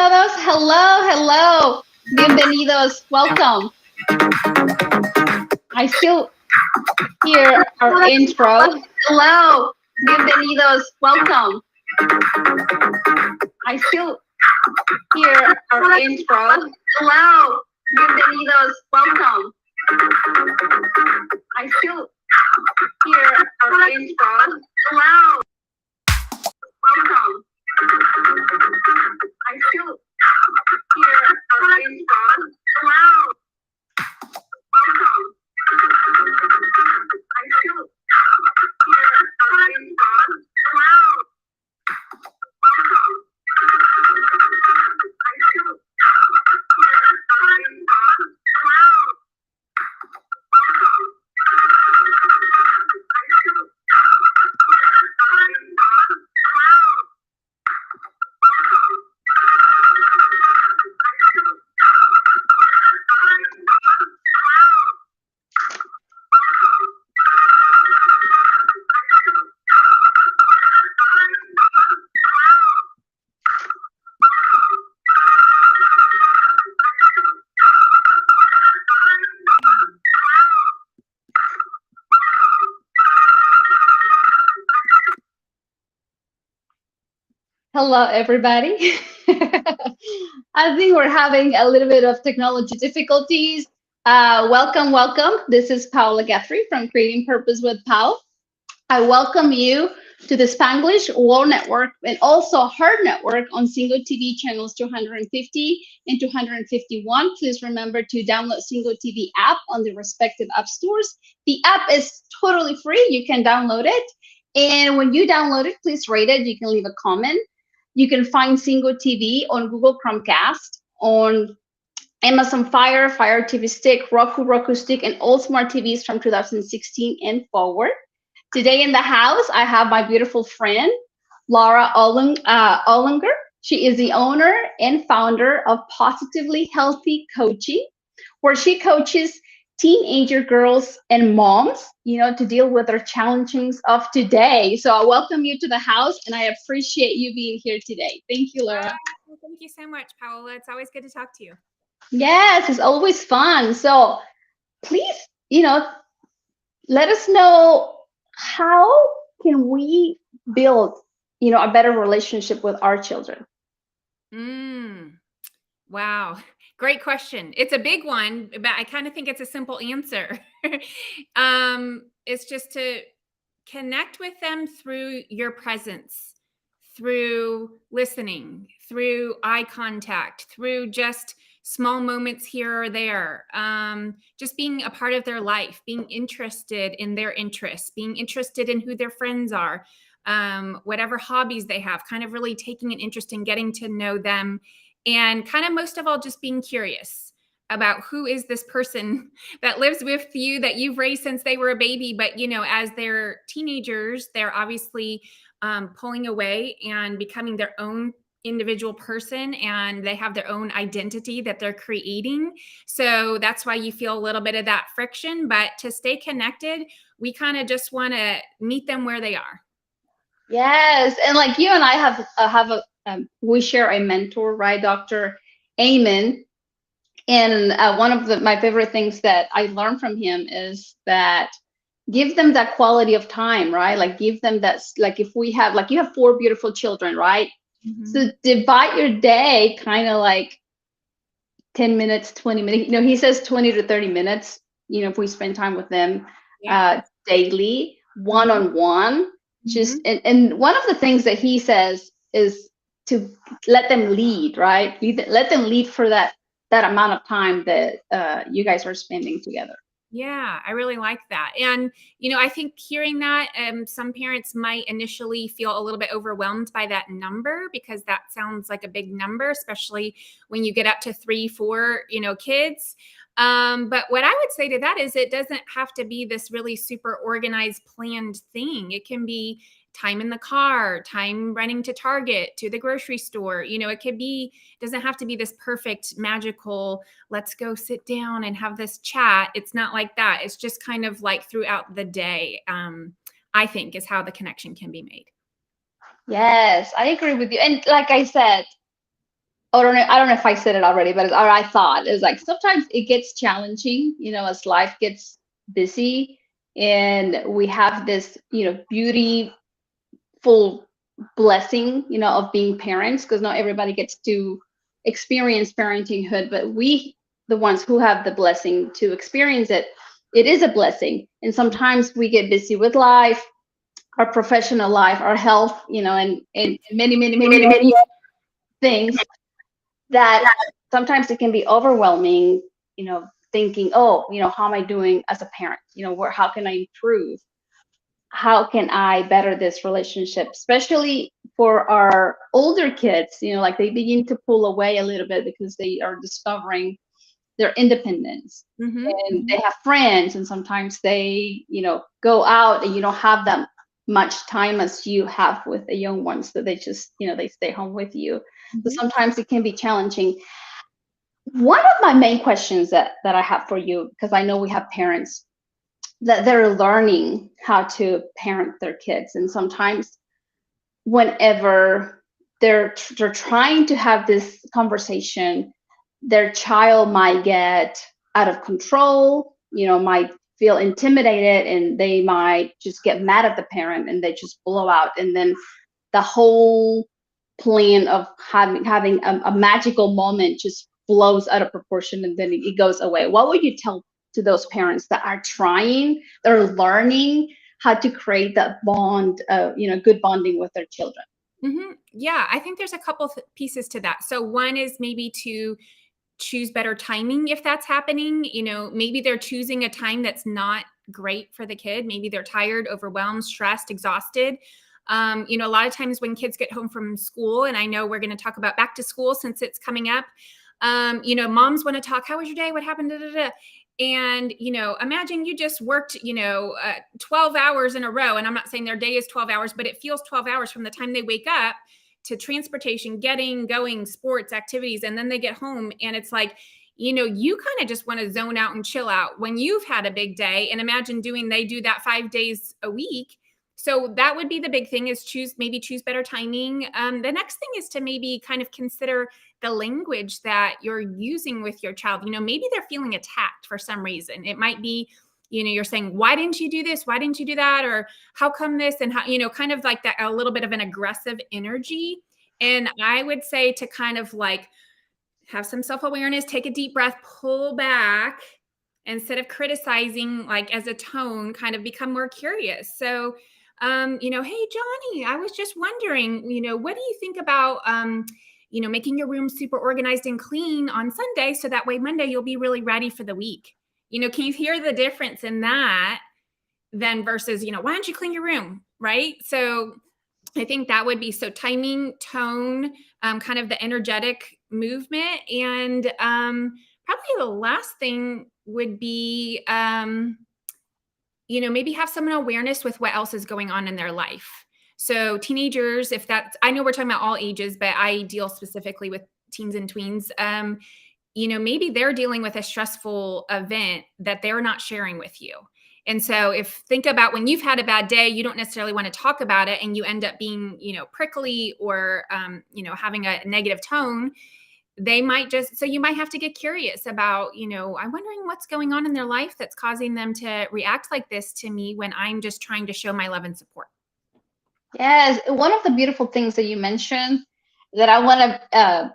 todos. Hello, hello. Bienvenidos. Welcome. I still hear our intro. Hello. Bienvenidos. Welcome. I still hear our intro. Hello. Bienvenidos. Welcome. I still hear our intro. Hello. Welcome. I still hear our intro. Hello. Welcome. I still hear our intro. Hello. Welcome. I still hear our intro. Hello. Welcome. I still hear our intro. Hello. Hello, everybody. I think we're having a little bit of technology difficulties. Welcome. This is Paola Guthrie from Creating Purpose with Pau. I welcome you to the Spanglish World Network and also her network on Single TV channels 250 and 251. Please remember to download Single TV app on the respective app stores. The app is totally free. You can download it. And when you download it, please rate it. You can leave a comment. You can find Single TV on Google Chromecast, on Amazon Fire TV Stick, Roku Stick, and all smart TVs from 2016 and forward. Today in the house, I have my beautiful friend, Laura Ollinger. She is the owner and founder of Positively Healthy Coaching, where she coaches teenager girls and moms, to deal with their challenges of today. So I welcome you to the house, and I appreciate you being here today. Thank you, Laura. Thank you so much, Paola. It's always good to talk to you. Yes, it's always fun. So please, let us know, how can we build, a better relationship with our children? Wow. Great question. It's a big one, but I kind of think it's a simple answer. It's just to connect with them through your presence, through listening, through eye contact, through just small moments here or there, just being a part of their life, being interested in their interests, being interested in who their friends are, whatever hobbies they have, kind of really taking an interest in getting to know them. And kind of most of all, just being curious about who is this person that lives with you that you've raised since they were a baby. But, as they're teenagers, they're obviously pulling away and becoming their own individual person, and they have their own identity that they're creating. So that's why you feel a little bit of that friction. But to stay connected, we kind of just want to meet them where they are. Yes. And like you and I we share a mentor, right? Dr. Amen. And one of my favorite things that I learned from him is that give them that quality of time, right? Like give them that, like if we have, like you have 4 beautiful children, right? Mm-hmm. So divide your day kind of like 10 minutes, 20 minutes. He says 20 to 30 minutes, if we spend time with them daily, one-on-one. Just and one of the things that he says is to let them lead, right? Let them lead for that amount of time that you guys are spending together. Yeah, I really like that. And, I think hearing that, some parents might initially feel a little bit overwhelmed by that number, because that sounds like a big number, especially when you get up to 3, 4, kids. But what I would say to that is it doesn't have to be this really super organized, planned thing. It can be time in the car, time running to Target, to the grocery store. It doesn't have to be this perfect, magical, let's go sit down and have this chat. It's not like that. It's just kind of like throughout the day, I think, is how the connection can be made. Yes, I agree with you. And like I said, I don't know if I said it already, but or I thought it's like sometimes it gets challenging, as life gets busy, and we have this, beautiful blessing, of being parents, because not everybody gets to experience parentinghood, but we, the ones who have the blessing to experience it, it is a blessing. And sometimes we get busy with life, our professional life, our health, and many, many, many other things that sometimes it can be overwhelming, thinking, oh, how am I doing as a parent? How can I improve? How can I better this relationship, especially for our older kids, like they begin to pull away a little bit because they are discovering their independence, and they have friends, and sometimes they, go out, and you don't have that much time as you have with the young ones, that they just, they stay home with you. So sometimes it can be challenging. One of my main questions that I have for you, because I know we have parents that they're learning how to parent their kids, and sometimes whenever they're trying to have this conversation, their child might get out of control, might feel intimidated, and they might just get mad at the parent, and they just blow out, and then the whole plan of having a magical moment just blows out of proportion, and then it goes away. What would you tell to those parents that are trying, they're learning how to create that bond, good bonding with their children? Yeah, I think there's a couple pieces to that. So one is maybe to choose better timing if that's happening. Maybe they're choosing a time that's not great for the kid. Maybe they're tired, overwhelmed, stressed, exhausted. A lot of times when kids get home from school, and I know we're going to talk about back to school since it's coming up, moms want to talk, how was your day? What happened? Da, da, da. And, imagine you just worked, 12 hours in a row. And I'm not saying their day is 12 hours, but it feels 12 hours from the time they wake up to transportation, going, sports, activities. And then they get home, and it's like, you kind of just want to zone out and chill out when you've had a big day. And imagine they do that 5 days a week. So that would be the big thing, is choose better timing. The next thing is to maybe kind of consider the language that you're using with your child. Maybe they're feeling attacked for some reason. It might be, you're saying, why didn't you do this? Why didn't you do that? Or how come this? And how, kind of like that, a little bit of an aggressive energy. And I would say to kind of like have some self-awareness, take a deep breath, pull back, instead of criticizing, like as a tone, kind of become more curious. So, hey, Johnny, I was just wondering, what do you think about, making your room super organized and clean on Sunday, so that way Monday you'll be really ready for the week? Can you hear the difference in that then versus, why don't you clean your room? Right. So I think that would be, so timing, tone, kind of the energetic movement. And probably the last thing would be, maybe have some awareness with what else is going on in their life. So teenagers, I know we're talking about all ages, but I deal specifically with teens and tweens. Maybe they're dealing with a stressful event that they're not sharing with you. And so think about when you've had a bad day, you don't necessarily want to talk about it, and you end up being, prickly or, having a negative tone. They might so you might have to get curious about, I'm wondering what's going on in their life that's causing them to react like this to me when I'm just trying to show my love and support. Yes, one of the beautiful things that you mentioned that I want to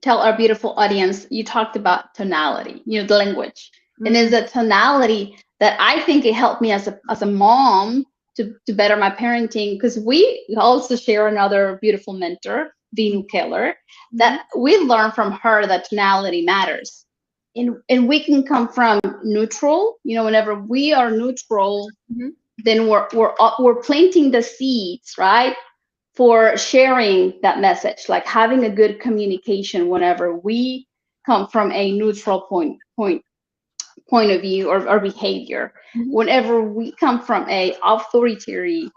tell our beautiful audience, you talked about tonality, the language. And there's a tonality that I think it helped me as a mom to better my parenting, because we also share another beautiful mentor, Vinu Keller, that we learned from her that tonality matters. And we can come from neutral, whenever we are neutral, then we're planting the seeds, right, for sharing that message, like having a good communication whenever we come from a neutral point of view or behavior. Whenever we come from a authoritarian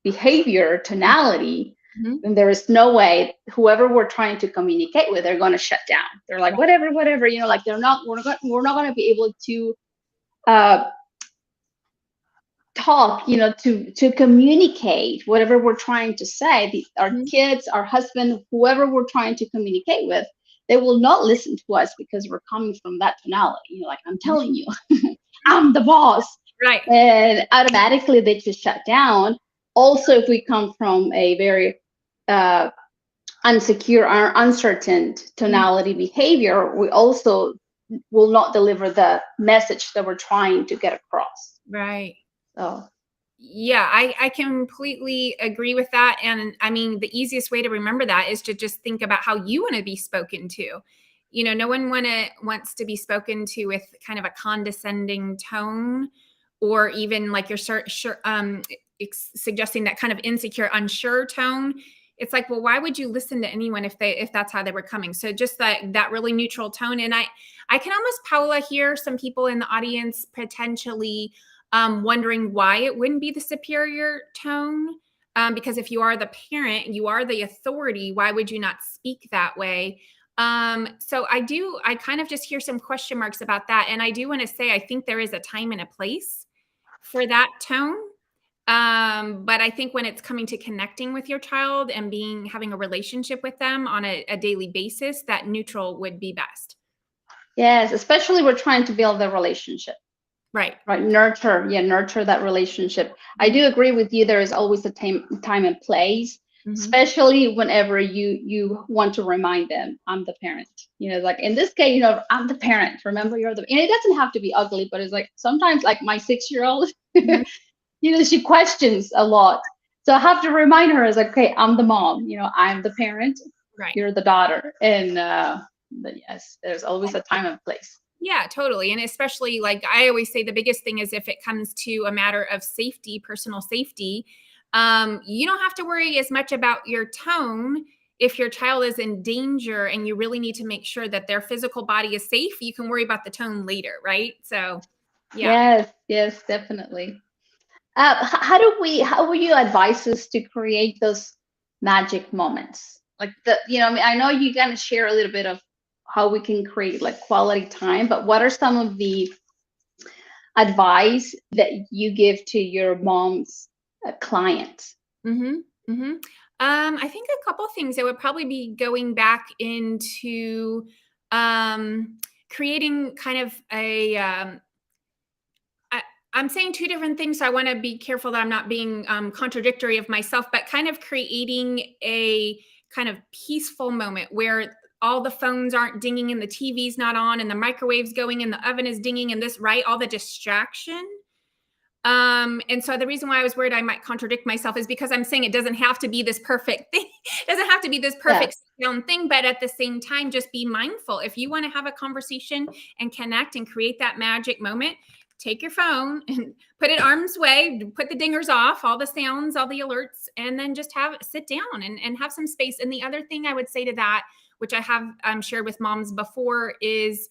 behavior tonality, then there is no way whoever we're trying to communicate with, they're going to shut down. They're like, whatever, like we're not going to be able to talk, to communicate whatever we're trying to say. Our kids, our husband, whoever we're trying to communicate with, they will not listen to us because we're coming from that tonality. Like, I'm Mhm. telling you, I'm the boss. Right. And automatically they just shut down. Also, if we come from a very uh, unsecure or uncertain Mm, tonality behavior, we also will not deliver the message that we're trying to get across. right. So, Yeah, I completely agree with that. And I mean, the easiest way to remember that is to just think about how you want to be spoken to. No one wants to be spoken to with kind of a condescending tone, or even like you're suggesting that kind of insecure, unsure tone. It's like, well, why would you listen to anyone if that's how they were coming? So just that really neutral tone. And I can almost, Paula, hear some people in the audience potentially wondering why it wouldn't be the superior tone. Because if you are the parent, you are the authority, why would you not speak that way? So I kind of just hear some question marks about that. And I do want to say, I think there is a time and a place for that tone. But I think when it's coming to connecting with your child and having a relationship with them on a daily basis, that neutral would be best. yes, especially we're trying to build a relationship. Right. Right, nurture that relationship. I do agree with you. There is always a time and place, Mm-hmm. especially whenever you want to remind them, I'm the parent. Like in this case, I'm the parent. Remember, you're the. And it doesn't have to be ugly, but it's like sometimes, like my 6-year-old, Mm-hmm. she questions a lot. So I have to remind her, as like, okay, I'm the mom. I'm the parent. Right. You're the daughter, and but yes, there's always a time and place. Yeah, totally. And especially, like I always say, the biggest thing is if it comes to a matter of safety, personal safety, you don't have to worry as much about your tone. If your child is in danger and you really need to make sure that their physical body is safe, you can worry about the tone later, right? So, yeah. Yes, yes, definitely. How will you advise us to create those magic moments? Like I mean, I know you're gonna share a little bit of how we can create like quality time, but what are some of the advice that you give to your mom's clients? Mm-hmm. Mm-hmm. I think a couple things that would probably be going back into um, creating kind of I, I'm saying two different things, so I want to be careful that I'm not being contradictory of myself, but kind of creating a kind of peaceful moment where all the phones aren't dinging and the TV's not on and the microwave's going and the oven is dinging and this, right? All the distraction. And so the reason why I was worried I might contradict myself is because I'm saying it doesn't have to be this perfect thing. It doesn't have to be this Yes, perfect sound thing, but at the same time, just be mindful. If you want to have a conversation and connect and create that magic moment, take your phone and put it arm's way, put the dingers off, all the sounds, all the alerts, and then just sit down and have some space. And the other thing I would say to that, which I have shared with moms before, is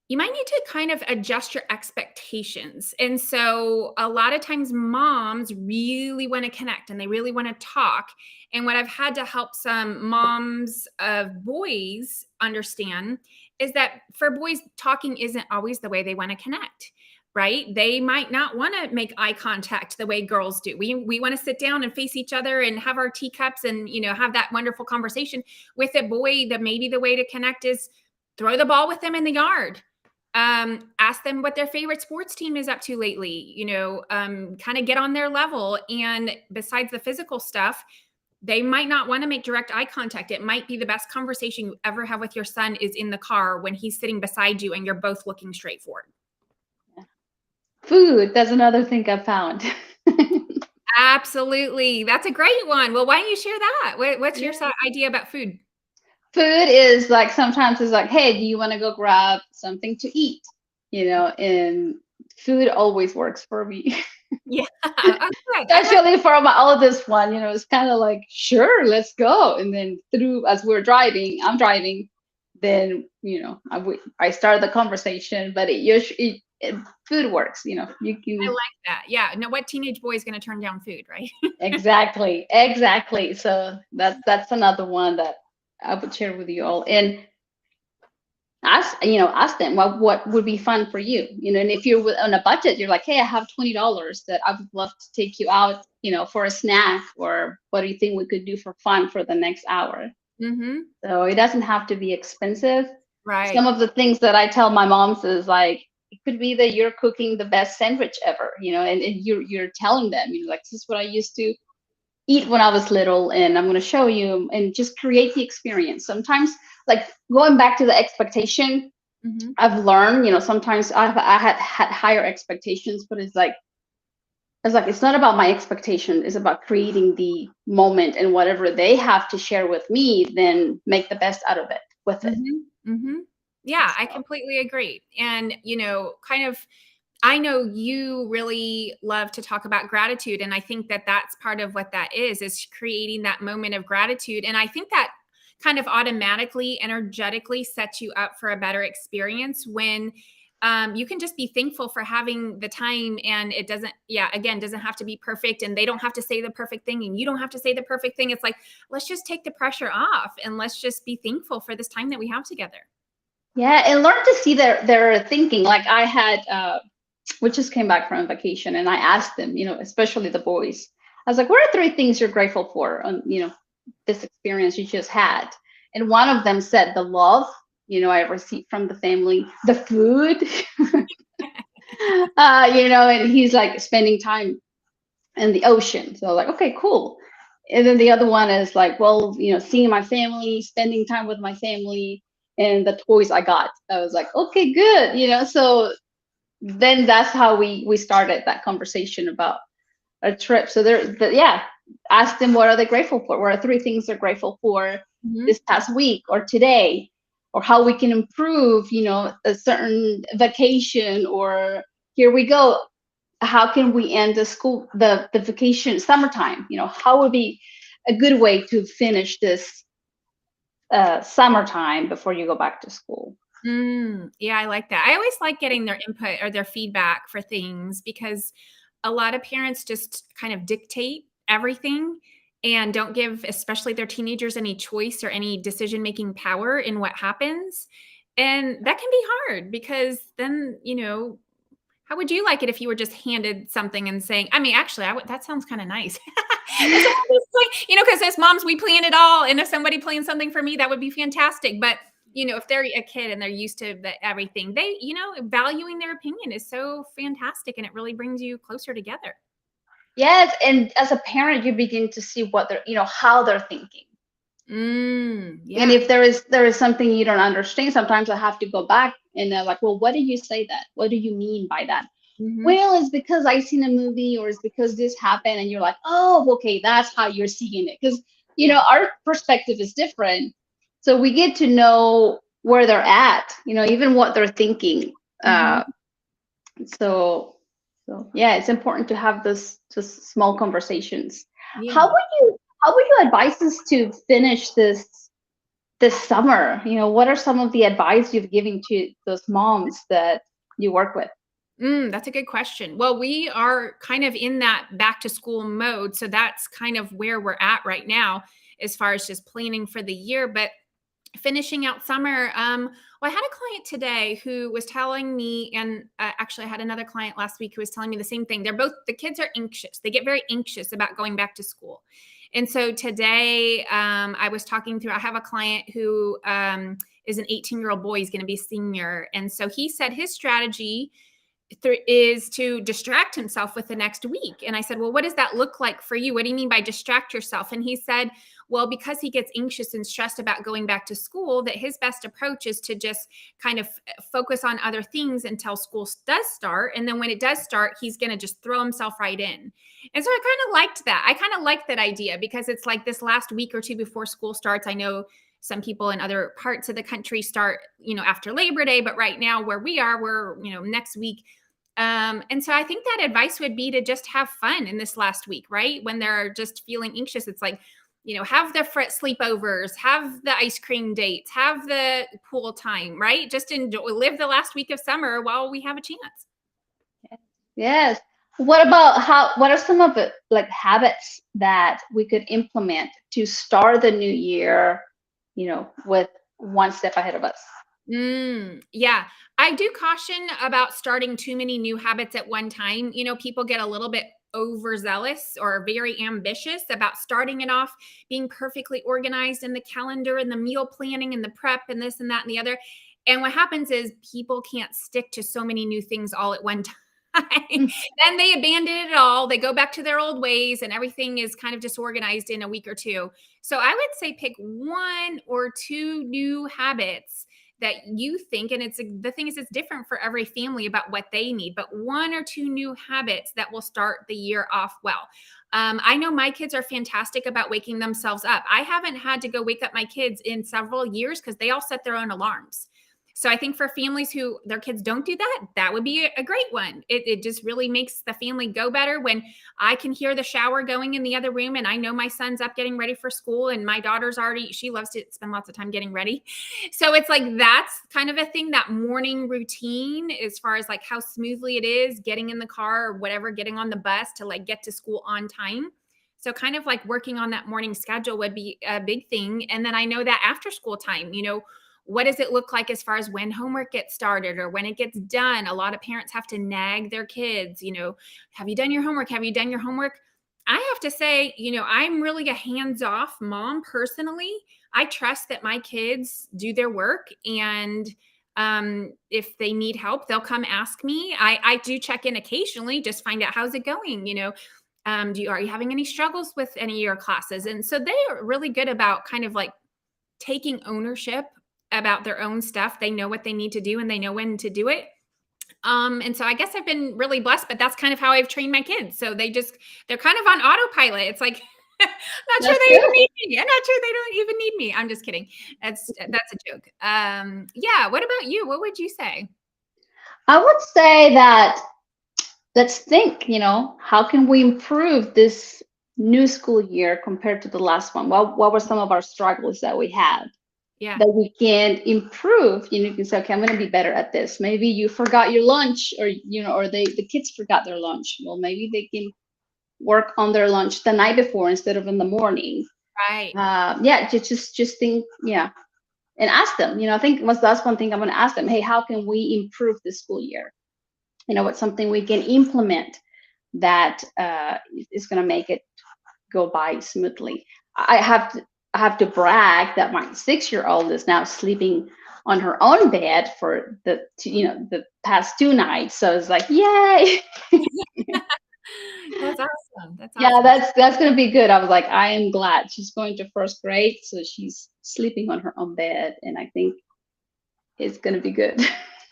you might need to kind of adjust your expectations. And so a lot of times moms really want to connect and they really want to talk. And what I've had to help some moms of boys understand is that for boys, talking isn't always the way they want to connect. Right? They might not want to make eye contact the way girls do. We want to sit down and face each other and have our teacups and have that wonderful conversation. With a boy, that maybe the way to connect is throw the ball with them in the yard, ask them what their favorite sports team is up to lately, kind of get on their level. And besides the physical stuff, they might not want to make direct eye contact. It might be the best conversation you ever have with your son is in the car when he's sitting beside you and you're both looking straight forward. food. That's another thing I found. Absolutely. That's a great one. Well, why don't you share that? What's your Yeah. idea about food? Food is like sometimes it's like, hey, do you want to go grab something to eat? And food always works for me. Yeah. Oh, good. I like. Especially for my oldest one, it's kind of like, sure, let's go. And then as we're driving, I'm driving, then, I start the conversation, but food works, you I can, like that. Yeah. No, what teenage boy is going to turn down food, right? exactly, exactly. So that's another one that I would share with you all. And ask them what would be fun for you, and if you're on a budget, you're like, hey, I have $20 that I would love to take you out, for a snack, or what do you think we could do for fun for the next hour? Mm-hmm. So it doesn't have to be expensive. Some Right. of the things that I tell my moms is like, it could be that you're cooking the best sandwich ever, and you're telling them, like, this is what I used to eat when I was little, and I'm going to show you, and just create the experience. Sometimes, like, going back to the expectation, Mm-hmm. I've learned, sometimes I had higher expectations, but it's like it's not about my expectation. It's about creating the moment, and whatever they have to share with me, then make the best out of it with it. Mm-hmm. Mm-hmm. Yeah, I So completely agree. And, kind of, I know you really love to talk about gratitude. And I think that that's part of what that is creating that moment of gratitude. And I think that kind of automatically, energetically sets you up for a better experience when you can just be thankful for having the time, and it doesn't, yeah, again, doesn't have to be perfect, and they don't have to say the perfect thing, and you don't have to say the perfect thing. It's like, let's just take the pressure off and let's just be thankful for this time that we have together. yeah, and learn to see their thinking. Like I had, we just came back from vacation, and I asked them, especially the boys. I was like, "What are three things you're grateful for on, this experience you just had?" And one of them said the love, I received from the family, the food, and he's like spending time in the ocean. So like, okay, cool. And then the other one is like, well, seeing my family, spending time with my family, and the toys I got. I was like, okay, good. So then that's how we started that conversation about a trip. So yeah, ask them what are they grateful for. What are three things they're grateful for Mm-hmm. this past week or today, or how we can improve, a certain vacation, or here we go, how can we end the vacation summertime, how would be a good way to finish this summertime before you go back to school. Yeah, I like that. I always like getting their input or their feedback for things because a lot of parents just kind of dictate everything and don't give, especially their teenagers, any choice or any decision making power in what happens. And that can be hard because then, how would you like it if you were just handed something and saying, I mean, actually, that sounds kind of nice. If someone just like, because as moms, we plan it all. And if somebody plans something for me, that would be fantastic. But, if they're a kid and they're used to everything, they, valuing their opinion is so fantastic. And it really brings you closer together. Yes, and as a parent, you begin to see what they're, how they're thinking. And Yeah. if there is something you don't understand, sometimes I have to go back and they're like, well, what did you say that? What do you mean by that? Hmm. Well, it's because I seen a movie, or it's because this happened, and you're like, oh, okay, that's how you're seeing it. Because Yeah. our perspective is different. So we get to know where they're at, even what they're thinking. Hmm. Uh, so yeah, it's important to have this just small conversations. How Yeah. would you advise us to finish this summer? What are some of the advice you've given to those moms that you work with? That's a good question. Well, we are kind of in that back to school mode. So that's kind of where we're at right now as far as just planning for the year. But finishing out summer, well, I had a client today who was telling me, and actually I had another client last week who was telling me the same thing. The kids are anxious. They get very anxious about going back to school. And so today I was talking through, I have a client who is an 18-year-old boy. He's going to be a senior. And so he said his strategy is to distract himself with the next week. And I said, well, what does that look like for you? What do you mean by distract yourself? And he said, well, because he gets anxious and stressed about going back to school, that his best approach is to just kind of focus on other things until school does start. And then when it does start, he's going to just throw himself right in. And so I kind of liked that. I kind of liked that idea because it's like this last week or two before school starts. I know some people in other parts of the country start, after Labor Day, but right now where we are, we're, next week. And so I think that advice would be to just have fun in this last week, right? When they're just feeling anxious, it's like, have the sleepovers, have the ice cream dates, have the pool time, right? Just enjoy, live the last week of summer while we have a chance. Yes. What are some of the like habits that we could implement to start the new year, with one step ahead of us? Yeah. I do caution about starting too many new habits at one time. People get a little bit overzealous or very ambitious about starting it off being perfectly organized in the calendar and the meal planning and the prep and this and that and the other. And what happens is people can't stick to so many new things all at one time. Then they abandon it all. They go back to their old ways and everything is kind of disorganized in a week or two. So I would say pick one or two new habits that you think, and the thing is, it's different for every family about what they need, but one or two new habits that will start the year off well. I know my kids are fantastic about waking themselves up. I haven't had to go wake up my kids in several years because they all set their own alarms. So I think for families who their kids don't do that, that would be a great one. It just really makes the family go better when I can hear the shower going in the other room and I know my son's up getting ready for school and my daughter's already, she loves to spend lots of time getting ready. So it's like, that's kind of a thing, that morning routine, as far as like how smoothly it is getting in the car or whatever, getting on the bus to like get to school on time. So kind of like working on that morning schedule would be a big thing. And then I know that after school time, what does it look like as far as when homework gets started or when it gets done? A lot of parents have to nag their kids, have you done your homework? Have you done your homework? I have to say, I'm really a hands-off mom personally. I trust that my kids do their work, and if they need help, they'll come ask me. I do check in occasionally, just find out how's it going. Are you having any struggles with any of your classes? And so they are really good about kind of like taking ownership about their own stuff. They know what they need to do and they know when to do it. And so I guess I've been really blessed, but that's kind of how I've trained my kids. So they're kind of on autopilot. It's like, not sure That's they even good. need me. I'm not sure they don't even need me. I'm just kidding. That's a joke. Yeah. What about you? What would you say? I would say that let's think, how can we improve this new school year compared to the last one? What were some of our struggles that we had Yeah. that we can improve? You can say, okay, I'm going to be better at this. Maybe you forgot your lunch, or or the kids forgot their lunch. Well, maybe they can work on their lunch the night before instead of in the morning. Right. Yeah, just think, yeah, and ask them. I think that's one thing I'm going to ask them. Hey, how can we improve this school year? What's something we can implement that is going to make it go by smoothly. I have to brag that my 6-year-old is now sleeping on her own bed for the past 2 nights. So it's like, yay. That's awesome. That's Yeah, awesome. that's going to be good. I was like, I am glad she's going to first grade, so she's sleeping on her own bed, and I think it's going to be good.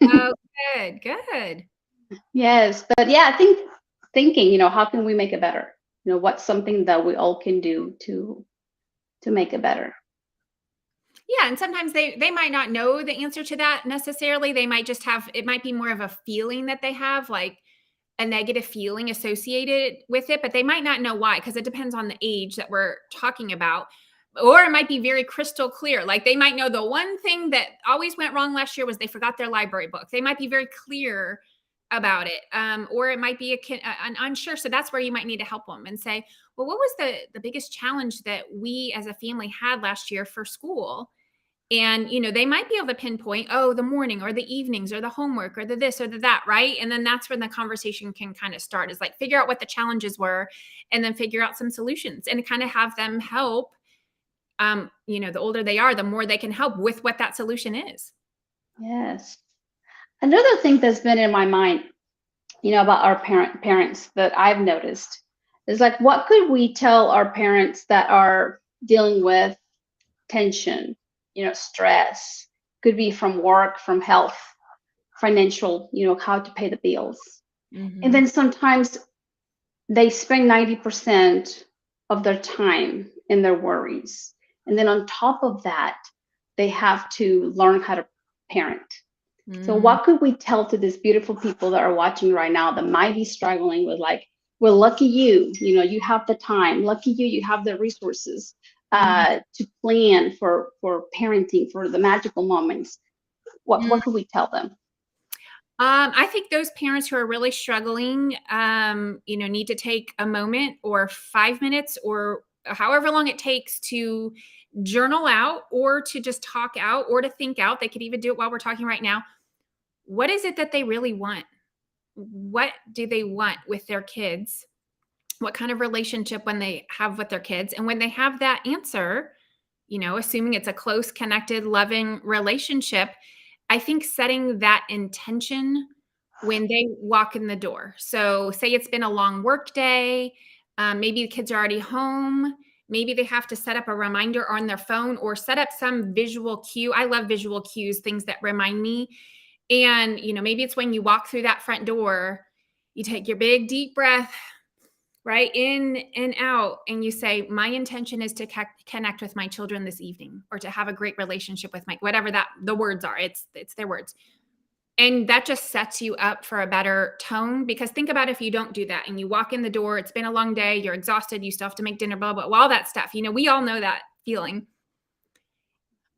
Oh, good. Good. Yes, but yeah, I think thinking, how can we make it better? What's something that we all can do to make it better? Yeah, and sometimes they might not know the answer to that necessarily. They might just have, it might be more of a feeling that they have, like a negative feeling associated with it, but they might not know why, because it depends on the age that we're talking about. Or it might be very crystal clear. Like they might know the one thing that always went wrong last year was they forgot their library book. They might be very clear about it. Or it might be an unsure. So that's where you might need to help them and say, well, what was the biggest challenge that we as a family had last year for school? And, they might be able to pinpoint, oh, the morning or the evenings or the homework or the this or the that, right? And then that's when the conversation can kind of start, is like figure out what the challenges were and then figure out some solutions and kind of have them help. The older they are, the more they can help with what that solution is. Yes. Another thing that's been in my mind, about our parents that I've noticed is like, what could we tell our parents that are dealing with tension, stress, could be from work, from health, financial, how to pay the bills. And Mm-hmm. then sometimes they spend 90% of their time in their worries. And then on top of that, they have to learn how to parent. So Mm-hmm. what could we tell to these beautiful people that are watching right now that might be struggling with, like, well, lucky you, you have the time. Lucky you have the resources Mm-hmm. to plan for parenting, for the magical moments. What could we tell them? I think those parents who are really struggling, need to take a moment or 5 minutes or however long it takes to journal out or to just talk out or to think out. They could even do it while we're talking right now. What is it that they really want? What do they want with their kids? what kind of relationship when they have with their kids. And when they have that answer, assuming it's a close, connected, loving relationship, I think setting that intention when they walk in the door. So say it's been a long work day, maybe the kids are already home. Maybe they have to set up a reminder on their phone or set up some visual cue. I love visual cues, things that remind me. And, maybe it's when you walk through that front door, you take your big deep breath, right, in and out, and you say, my intention is to connect with my children this evening, or to have a great relationship with whatever that the words are. It's their words. And that just sets you up for a better tone, because think about if you don't do that and you walk in the door, it's been a long day, you're exhausted, you still have to make dinner, blah, blah, blah, all that stuff. We all know that feeling.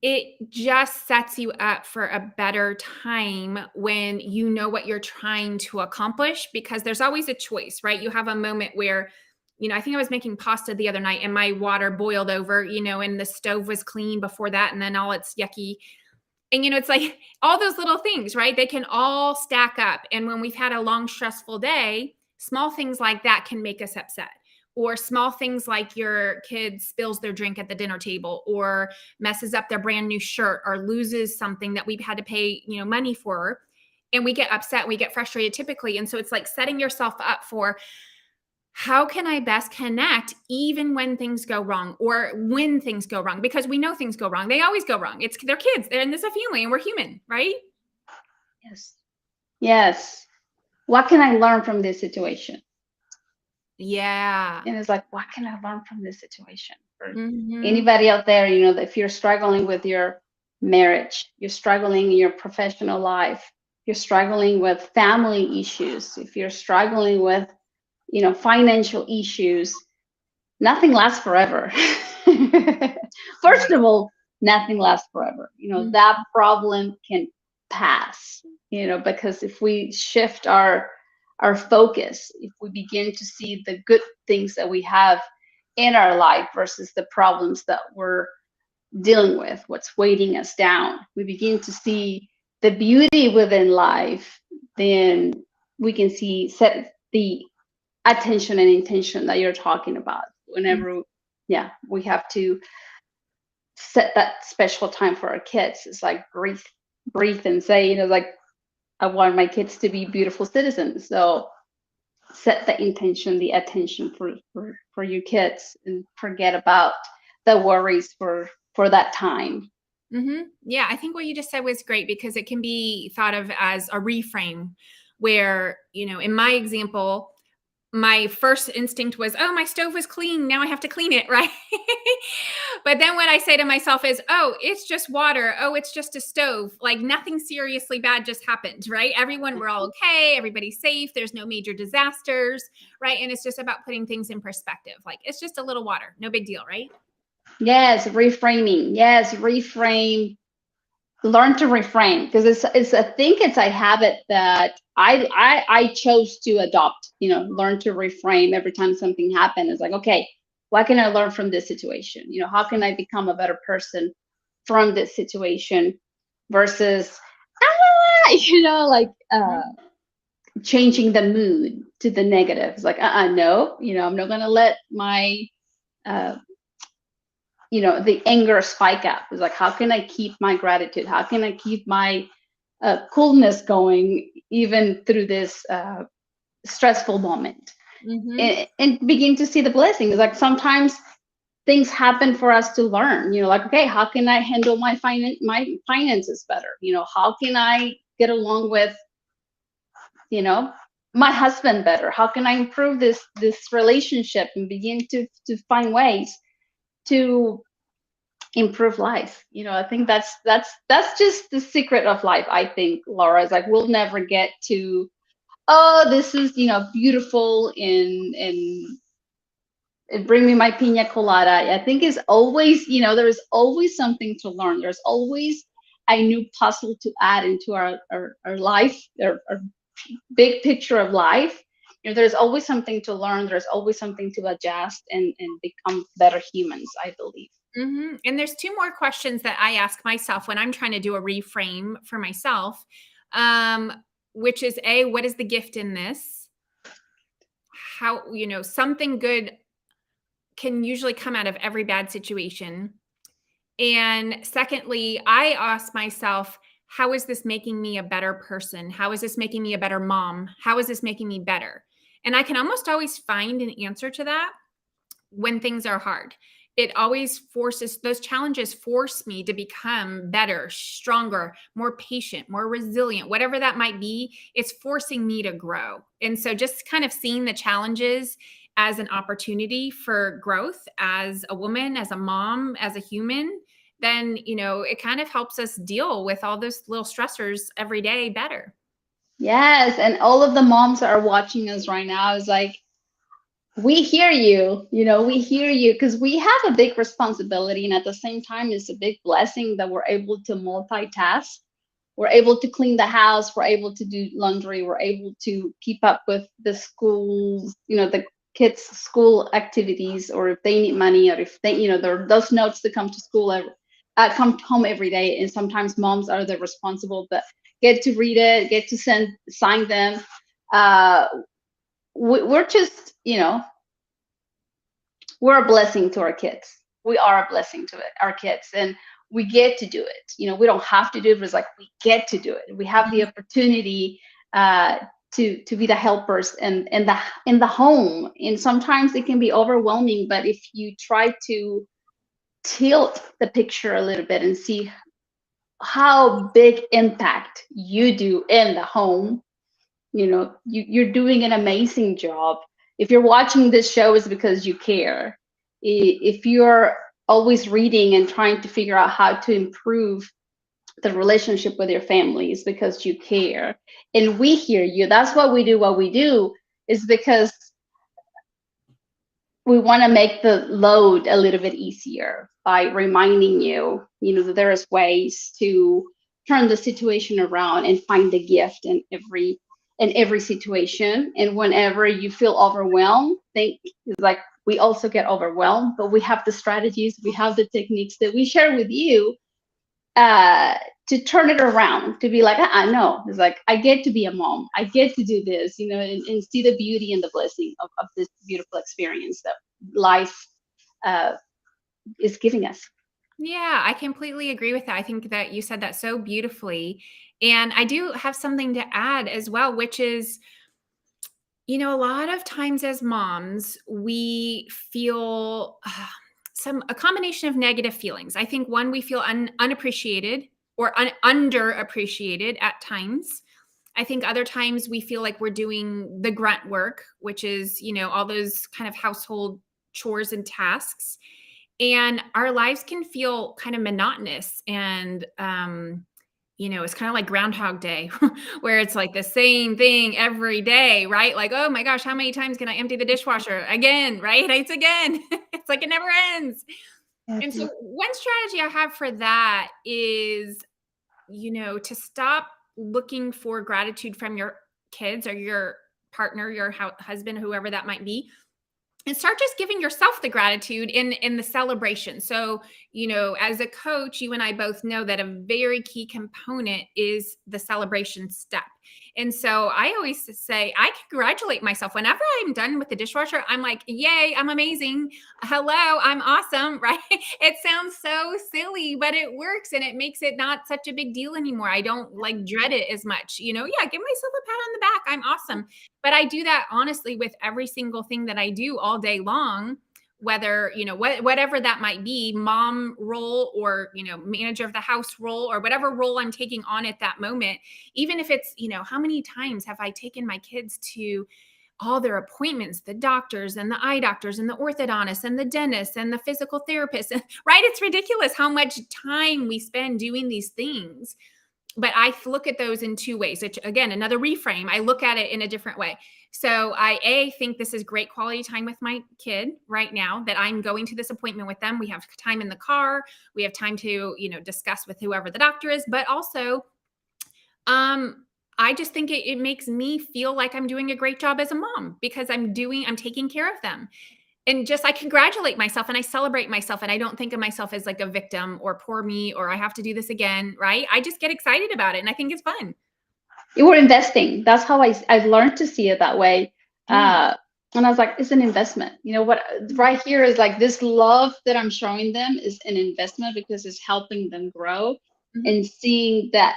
It just sets you up for a better time when you know what you're trying to accomplish, because there's always a choice, right? You have a moment where, I think I was making pasta the other night and my water boiled over, and the stove was clean before that, and then all it's yucky. And, it's like all those little things, right? They can all stack up. And when we've had a long, stressful day, small things like that can make us upset. Or small things like your kid spills their drink at the dinner table, or messes up their brand new shirt, or loses something that we've had to pay, money for. And we get upset, we get frustrated typically. And so it's like setting yourself up for, how can I best connect even when things go wrong, or when things go wrong? Because we know things go wrong. They always go wrong. They're kids. They're in this a family, and we're human, right? Yes. Yes. What can I learn from this situation? Yeah. And it's like, what can I learn from this situation? For Mm-hmm. anybody out there, if you're struggling with your marriage, you're struggling in your professional life, you're struggling with family issues, if you're struggling with, financial issues, nothing lasts forever. First of all, nothing lasts forever. That problem can pass, because if we shift our focus, if we begin to see the good things that we have in our life versus the problems that we're dealing with, what's weighting us down, we begin to see the beauty within life, then we can set the attention and intention that you're talking about. Whenever we have to set that special time for our kids, it's like breathe and say, like, I want my kids to be beautiful citizens. So set the intention, the attention for your kids, and forget about the worries for that time. Mm-hmm. Yeah, I think what you just said was great, because it can be thought of as a reframe where, in my example, my first instinct was, oh, my stove was clean, now I have to clean it, right? But then what I say to myself is, oh, it's just water. Oh, it's just a stove. Like, nothing seriously bad just happened, right? We're all okay. Everybody's safe. There's no major disasters, right? And it's just about putting things in perspective. Like, it's just a little water. No big deal, right? Yes, reframing. Yes, reframe. Learn to reframe, because it's I think it's a habit that I chose to adopt. Learn to reframe every time something happens. It's like, okay, what can I learn from this situation? How can I become a better person from this situation, versus changing the mood to the negative. It's like, no, I'm not gonna let my the anger spike up. It's like, how can I keep my gratitude? How can I keep my coolness going even through this stressful moment? And begin to see the blessings. Like, sometimes things happen for us to learn. Like, okay, how can I handle my finances better? How can I get along with my husband better? How can I improve this relationship, and begin to find ways to improve life? I think that's just the secret of life. I think, Laura, is like, we'll never get to, oh, this is beautiful, and bring me my pina colada. I think is always, there is always something to learn. There's always a new puzzle to add into our life, our big picture of life. There's always something to learn. There's always something to adjust and become better humans, I believe. Mm-hmm. And there's two more questions that I ask myself when I'm trying to do a reframe for myself, which is, A, what is the gift in this? how, something good can usually come out of every bad situation. And secondly, I ask myself, how is this making me a better person? How is this making me a better mom? How is this making me better? And I can almost always find an answer to that when things are hard. It always forces, those challenges force me to become better, stronger, more patient, more resilient, whatever that might be. It's forcing me to grow. And so just kind of seeing the challenges as an opportunity for growth as a woman, as a mom, as a human, then, it kind of helps us deal with all those little stressors every day better. Yes, and all of the moms that are watching us right now is like, we hear you, we hear you because we have a big responsibility. And at the same time, it's a big blessing that we're able to multitask. We're able to clean the house. We're able to do laundry. We're able to keep up with the schools, the kids' school activities, or if they need money, or if they, there are those notes that come to school, come home every day. And sometimes moms are the responsible, but get to read it, get to sign them. We're just, we're a blessing to our kids. We are a blessing to our kids, and we get to do it. We don't have to do it, but it's like we get to do it. We have the opportunity to be the helpers and in the home. And sometimes it can be overwhelming, but if you try to tilt the picture a little bit and see how big impact you do in the home, you're doing an amazing job. If you're watching this show, it's because you care. If you're always reading and trying to figure out how to improve the relationship with your family, it's because you care. And we hear you. That's why we do what we do, is because we want to make the load a little bit easier by reminding you, that there is ways to turn the situation around and find the gift in every situation. And whenever you feel overwhelmed, think it's like we also get overwhelmed, but we have the strategies, we have the techniques that we share with you to turn it around, to be like, no, it's like, I get to be a mom. I get to do this, and see the beauty and the blessing of this beautiful experience that life is giving us. Yeah, I completely agree with that. I think that you said that so beautifully. And I do have something to add as well, which is, a lot of times as moms, we feel a combination of negative feelings. I think one, we feel unappreciated or underappreciated at times. I think other times we feel like we're doing the grunt work, which is, all those kind of household chores and tasks. And our lives can feel kind of monotonous and it's kind of like Groundhog Day, where it's like the same thing every day, right? Like, oh my gosh, how many times can I empty the dishwasher again, right? It's again. It's like it never ends. And so one strategy I have for that is, to stop looking for gratitude from your kids or your partner, your husband, whoever that might be, and start just giving yourself the gratitude in the celebration. So, as a coach, you and I both know that a very key component is the celebration step. And so I always say, I congratulate myself whenever I'm done with the dishwasher. I'm like, yay, I'm amazing. Hello, I'm awesome, right? It sounds so silly, but it works and it makes it not such a big deal anymore. I don't like dread it as much, yeah, give myself a pat on the back. I'm awesome. But I do that honestly with every single thing that I do all day long, whether, whatever that might be, mom role or, manager of the house role or whatever role I'm taking on at that moment. Even if it's, how many times have I taken my kids to all their appointments, the doctors and the eye doctors and the orthodontists and the dentists and the physical therapists, right? It's ridiculous how much time we spend doing these things. But I look at those in two ways. Which, again, another reframe. I look at it in a different way. So I think this is great quality time with my kid right now, that I'm going to this appointment with them. We have time in the car. We have time to, discuss with whoever the doctor is. But also, I just think it makes me feel like I'm doing a great job as a mom because I'm taking care of them. And just, I congratulate myself and I celebrate myself, and I don't think of myself as like a victim or poor me or I have to do this again, right? I just get excited about it and I think it's fun. You were investing. That's how I learned to see it that way. Mm. And I was like, it's an investment. You know what? Right here is like this love that I'm showing them is an investment because it's helping them grow Mhm. and seeing that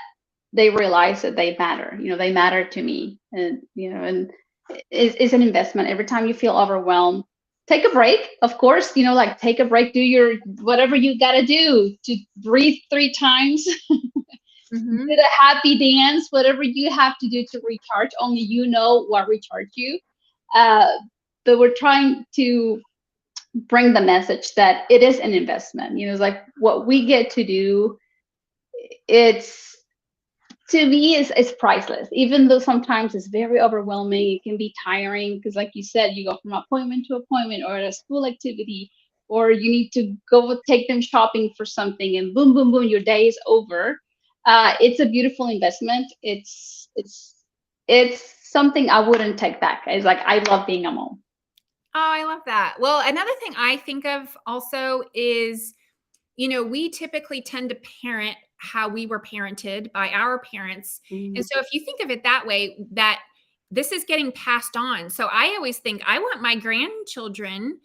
they realize that they matter. You know, they matter to me, and and it's an investment. Every time you feel overwhelmed, take a break. Of course, like take a break. Do your whatever you got to do to breathe 3 times. Mhm. Did a happy dance, whatever you have to do to recharge. Only you know what recharge you. Uh, but we're trying to bring the message that it is an investment. It's like what we get to do. It's to me is priceless. Even though sometimes it's very overwhelming, it can be tiring because, like you said, you go from appointment to appointment or a school activity, or you need to go take them shopping for something, and boom, boom, boom, your day is over. It's a beautiful investment. It's something I wouldn't take back. It's like I love being a mom. Oh, I love that. Well, another thing I think of also is, we typically tend to parent how we were parented by our parents. And Mm. so if you think of it that way, that this is getting passed on. So I always think I want my grandchildren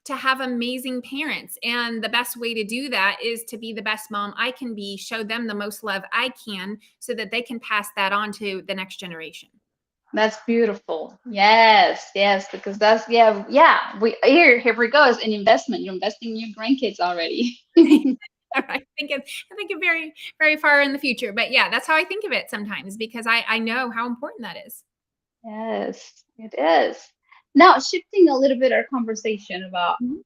to have amazing parents. And the best way to do that is to be the best mom I can be, show them the most love I can so that they can pass that on to the next generation. That's beautiful. Yes, yes, because that's yeah, yeah. Here we go. It's an investment. You're investing in your grandkids already. I think it very, very far in the future. But yeah, that's how I think of it sometimes because I know how important that is. Yes, it is. Now, shifting a little bit our conversation about Mhm.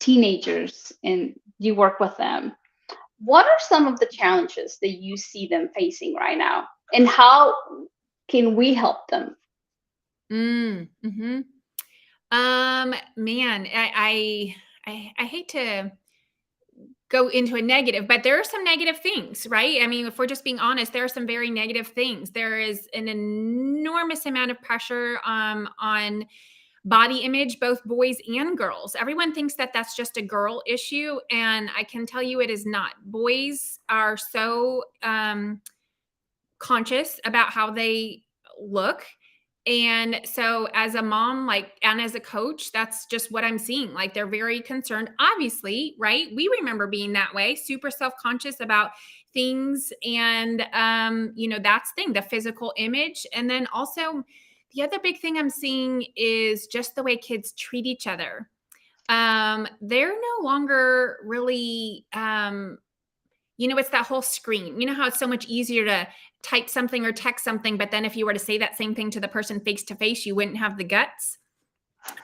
teenagers and you work with them. What are some of the challenges that you see them facing right now, and how can we help them? Mm-hmm. Man, I hate to go into a negative, but there are some negative things, right? I mean, if we're just being honest, there are some very negative things. There is an enormous amount of pressure on body image, both boys and girls. Everyone thinks that that's just a girl issue, and I can tell you it is not. Boys are so conscious about how they look. And so as a mom, like, and as a coach, that's just what I'm seeing. Like, they're very concerned, obviously, right? We remember being that way, super self-conscious about things. And that's the thing, the physical image. And then also the other big thing I'm seeing is just the way kids treat each other. They're no longer really it's that whole screen. You know how it's so much easier to type something or text something, but then if you were to say that same thing to the person face to face, you wouldn't have the guts.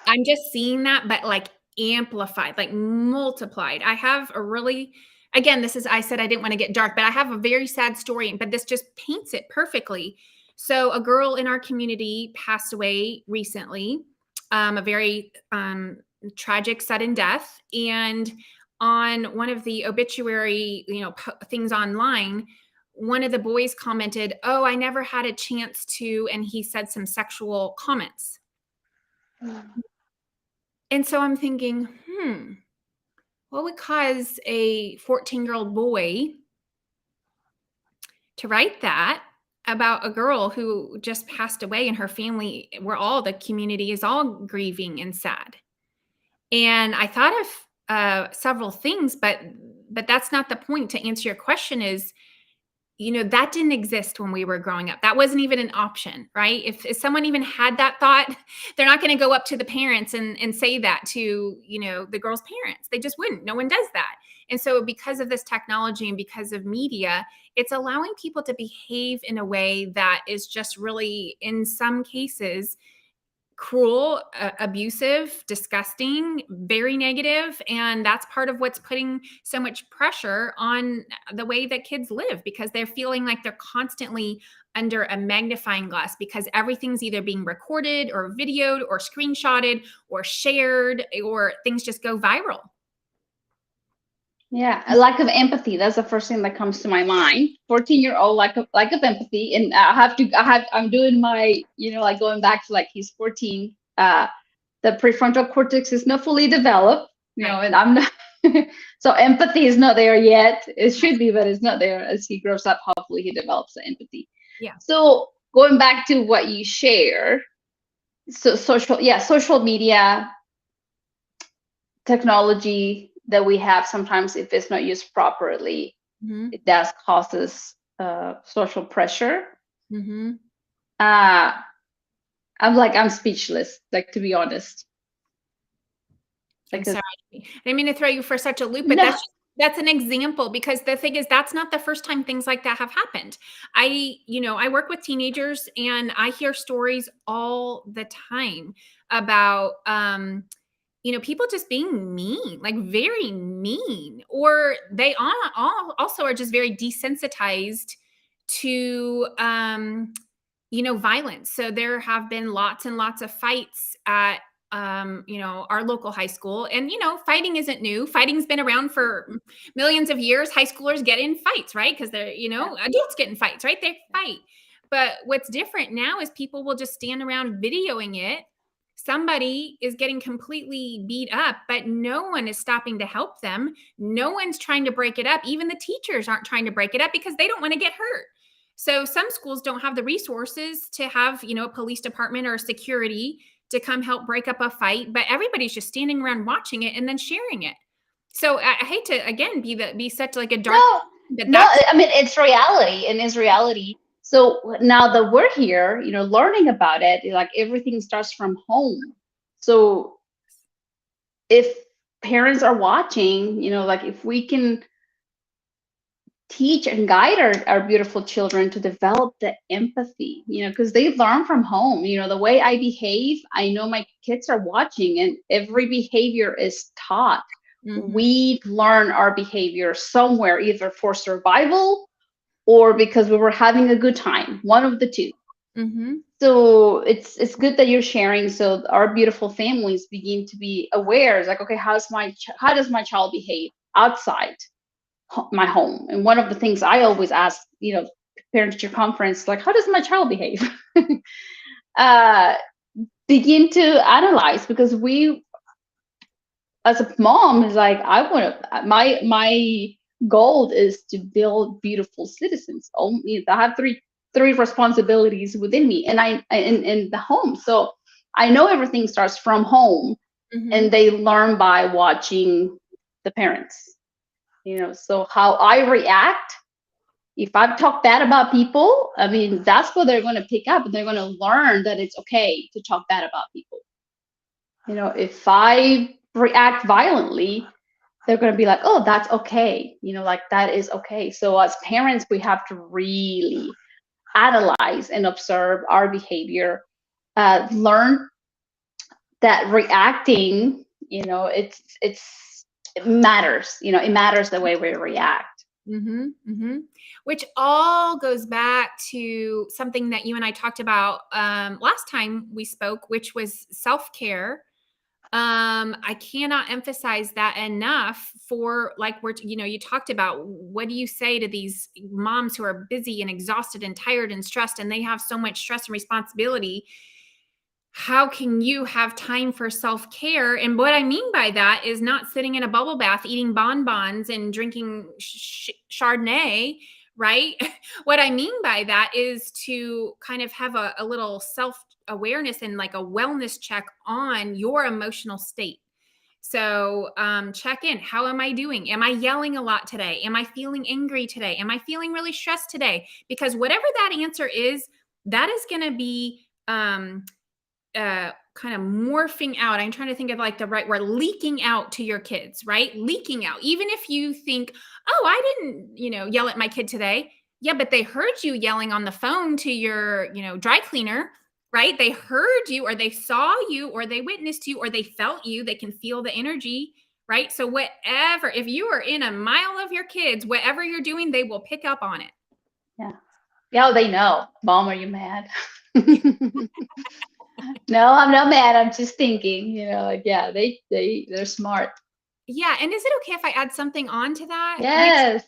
I'm just seeing that, but like amplified, like multiplied. I have a really, again, this is, I said I didn't want to get dark, but I have a very sad story, but this just paints it perfectly. So a girl in our community passed away recently, a very tragic sudden death. And on one of the obituary, things online, one of the boys commented, "Oh, I never had a chance to," and he said some sexual comments. And so I'm thinking, what would cause a 14-year-old boy to write that about a girl who just passed away and her family, where all the community is all grieving and sad? And I thought of several things, but that's not the point. To answer your question is, that didn't exist when we were growing up. That wasn't even an option, right? If someone even had that thought, they're not going to go up to the parents and say that to, the girl's parents. They just wouldn't. No one does that. And so because of this technology and because of media, it's allowing people to behave in a way that is just really, in some cases, cruel, abusive, disgusting, very negative, and that's part of what's putting so much pressure on the way that kids live because they're feeling like they're constantly under a magnifying glass because everything's either being recorded or videoed or screenshotted or shared, or things just go viral. Yeah, a lack of empathy. That's the first thing that comes to my mind. 14-year-old lack of empathy, and I'm doing my like going back to like he's 14. The prefrontal cortex is not fully developed, Right. and I'm not. So empathy is not there yet. It should be, but it's not there. As he grows up, hopefully he develops the empathy. Yeah. So going back to what you share, So social media technology that we have, sometimes if it's not used properly, Mm-hmm. it does causes social pressure. Mm-hmm. uh I'm speechless, like, to be honest. I'm Like, 'cause- sorry. I didn't mean to throw you for such a loop, but no, that's an example, because the thing is that's not the first time things like that have happened. I work with teenagers and I hear stories all the time about people just being mean, like very mean, or they all also are just very desensitized to violence. So there have been lots and lots of fights at our local high school. And fighting isn't new. Fighting's been around for millions of years. High schoolers get in fights, right? Because they're, yeah, adults get in fights, right? They fight. But what's different now is people will just stand around videoing it. Somebody is getting completely beat up, but no one is stopping to help them. No one's trying to break it up. Even the teachers aren't trying to break it up because they don't want to get hurt. So some schools don't have the resources to have, a police department or security to come help break up a fight, but everybody's just standing around watching it and then sharing it. So I hate to again be such like a dark, no, but no. that's I mean, it's reality, and it's reality. So now that we're here, learning about it, like, everything starts from home. So if parents are watching, like, if we can teach and guide our beautiful children to develop the empathy, because they learn from home. The way I behave, I know my kids are watching, and every behavior is taught. mm-hmm, We learn our behavior somewhere, either for survival or because we were having a good time, one of the two. mm-hmm, So it's good that you're sharing, so our beautiful families begin to be aware. It's like, okay, how does my child behave outside my home? And one of the things I always ask, parent teacher conference, like, how does my child behave? uh Begin to analyze, because we, as a mom, is like, I want to, my goal is to build beautiful citizens. Only I have three responsibilities within me, and in the home. So I know everything starts from home, mm-hmm, and they learn by watching the parents. So how I react, if I talk bad about people, I mean, that's what they're going to pick up, and they're going to learn that it's okay to talk bad about people. If I react violently, they're going to be like, oh, that's okay. Like, that is okay. So as parents, we have to really analyze and observe our behavior, learn that reacting, it matters. It matters the way we react. mm-hmm, mm-hmm. Which all goes back to something that you and I talked about last time we spoke, which was self-care. I cannot emphasize that enough. For like, you talked about, what do you say to these moms who are busy and exhausted and tired and stressed, and they have so much stress and responsibility? How can you have time for self-care? And what I mean by that is not sitting in a bubble bath eating bonbons and drinking Chardonnay, right? What I mean by that is to kind of have a little self-awareness and like a wellness check on your emotional state. So check in. How am I doing? Am I yelling a lot today? Am I feeling angry today? Am I feeling really stressed today? Because whatever that answer is, that is going to be kind of morphing out. I'm trying to think of like the right word, leaking out to your kids, right? Leaking out. Even if you think, oh, I didn't, yell at my kid today. Yeah, but they heard you yelling on the phone to your, dry cleaner, right? They heard you, or they saw you, or they witnessed you, or they felt you. They can feel the energy, right? So whatever, if you are in a mile of your kids, whatever you're doing, they will pick up on it. Yeah. Yeah, they know. Mom, are you mad? No, I'm not mad. I'm just thinking, like, yeah, they're smart. Yeah. And is it okay if I add something on to that? Which Yes.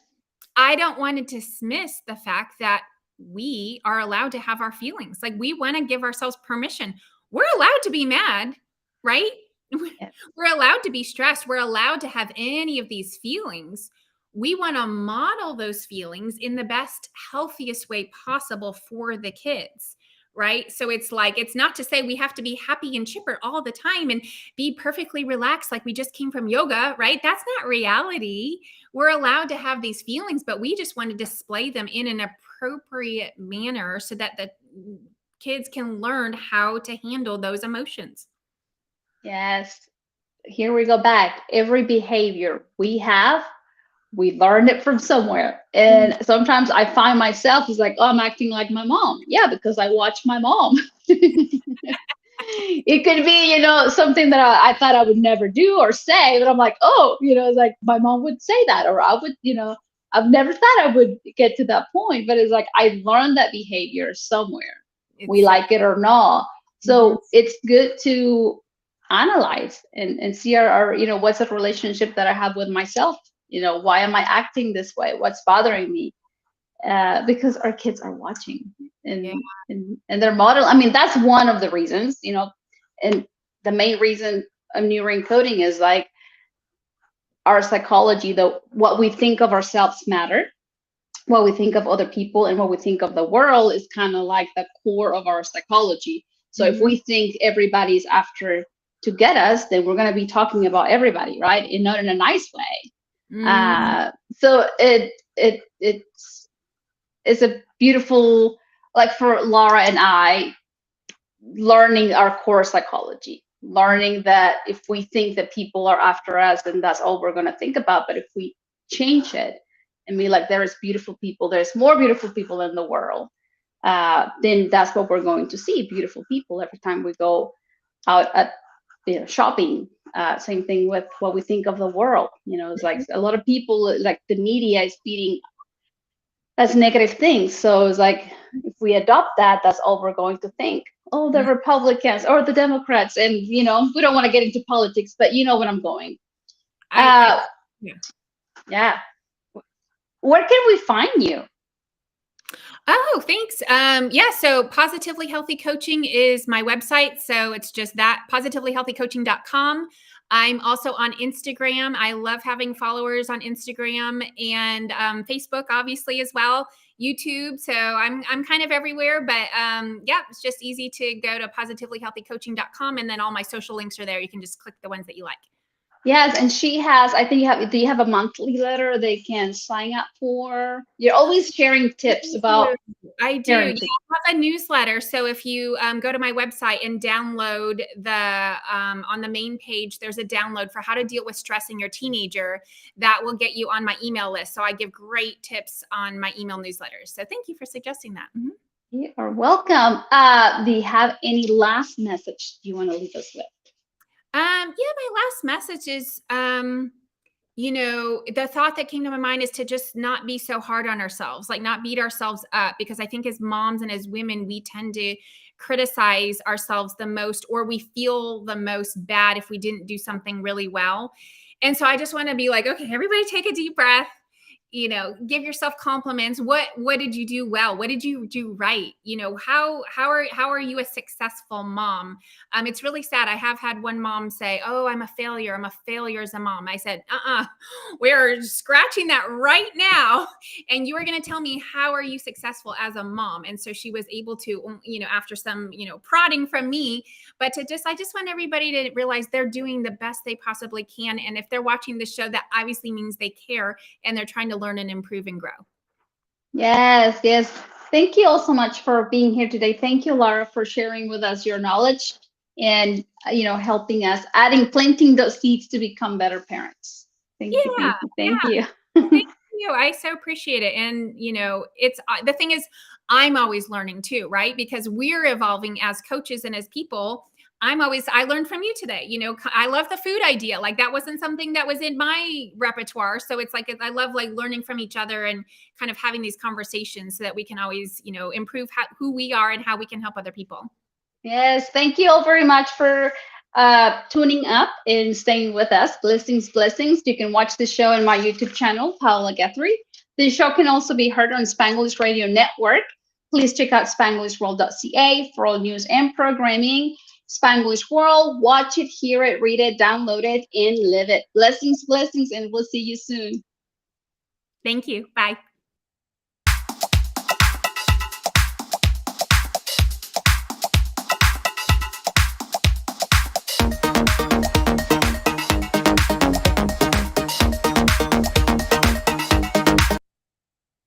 I don't want to dismiss the fact that we are allowed to have our feelings. Like, we want to give ourselves permission. We're allowed to be mad, right? Yes. We're allowed to be stressed. We're allowed to have any of these feelings. We want to model those feelings in the best, healthiest way possible for the kids, right? So it's like, it's not to say we have to be happy and chipper all the time and be perfectly relaxed like we just came from yoga, right? That's not reality. We're allowed to have these feelings, but we just want to display them in an appropriate manner so that the kids can learn how to handle those emotions. Yes. Here we go back. Every behavior we have, we learned it from somewhere. And sometimes I find myself is like, oh, I'm acting like my mom. Yeah, because I watch my mom. It could be, something that I thought I would never do or say, but I'm like, oh, it's like my mom would say that, or I would, I've never thought I would get to that point, but it's like I learned that behavior somewhere. We It's so, like it or not. mhm. So it's good to analyze and see what's the relationship that I have with myself. Why am I acting this way? What's bothering me? Because our kids are watching Yeah. and they're model. I mean, that's one of the reasons, and the main reason of neuro coding is like our psychology, what we think of ourselves matter, what we think of other people, and what we think of the world is kind of like the core of our psychology. So if Mhm. we think everybody's after to get us, then we're going to be talking about everybody, right? And not in a nice way. Mm. So it's a beautiful, like for Laura and I, learning our core psychology, learning that if we think that people are after us, then that's all we're going to think about. But if we change it and be like, there is beautiful people, there's more beautiful people in the world, then that's what we're going to see, beautiful people every time we go out at shopping. Same thing with what we think of the world. It's like a lot of people, like the media is feeding as negative things. So it's like if we adopt that, that's all we're going to think. Oh, the Yeah. Republicans or the Democrats, and we don't want to get into politics, but you know what I'm going. I Uh, yeah. yeah. Where can we find you? Oh, thanks. Yeah, so Positively Healthy Coaching is my website. So it's just that, positivelyhealthycoaching.com. I'm also on Instagram. I love having followers on Instagram and Facebook, obviously, as well. YouTube. So I'm kind of everywhere, but yeah, it's just easy to go to positivelyhealthycoaching.com, and then all my social links are there. You can just click the ones that you like. Yes, and she has. I think do you have a monthly letter they can sign up for? You're always sharing tips about I do. Yeah, parenting. I have a newsletter. So if you go to my website and download on the main page, there's a download for how to deal with stress in your teenager that will get you on my email list. So I give great tips on my email newsletters. So thank you for suggesting that. Mhm. You are welcome. Do you have any last message you want to leave us with? Yeah, my last message is, the thought that came to my mind is to just not be so hard on ourselves, like not beat ourselves up, because I think as moms and as women, we tend to criticize ourselves the most, or we feel the most bad if we didn't do something really well. And so I just want to be like, okay, everybody take a deep breath, give yourself compliments. What did you do well? What did you do right? How are you a successful mom? It's really sad. I have had one mom say, oh, I'm a failure as a mom. I said, we're scratching that right now, and you are going to tell me, how are you successful as a mom? And so she was able to, after some prodding from me, but I just want everybody to realize they're doing the best they possibly can, and if they're watching the show, that obviously means they care and they're trying to learn and improve and grow. Yes, yes. Thank you all so much for being here today. Thank you, Laura, for sharing with us your knowledge and helping us, planting those seeds to become better parents. Thank you, Yeah, thank you, yeah. thank you. Well, thank you. I so appreciate it. And, it's the thing is, I'm always learning too, right? Because we're evolving as coaches and as people. I learned from you today. I love the food idea. Like that wasn't something that was in my repertoire. So it's like, I love like learning from each other and kind of having these conversations so that we can always, improve who we are and how we can help other people. Yes, thank you all very much for tuning up and staying with us. Blessings, blessings. You can watch the show on my YouTube channel, Paola Guthrie. The show can also be heard on Spanglish Radio Network. Please check out SpanglishWorld.ca for all news and programming. Spanglish World, watch it, hear it, read it, download it, and live it. Blessings, blessings, and we'll see you soon. Thank you. Bye.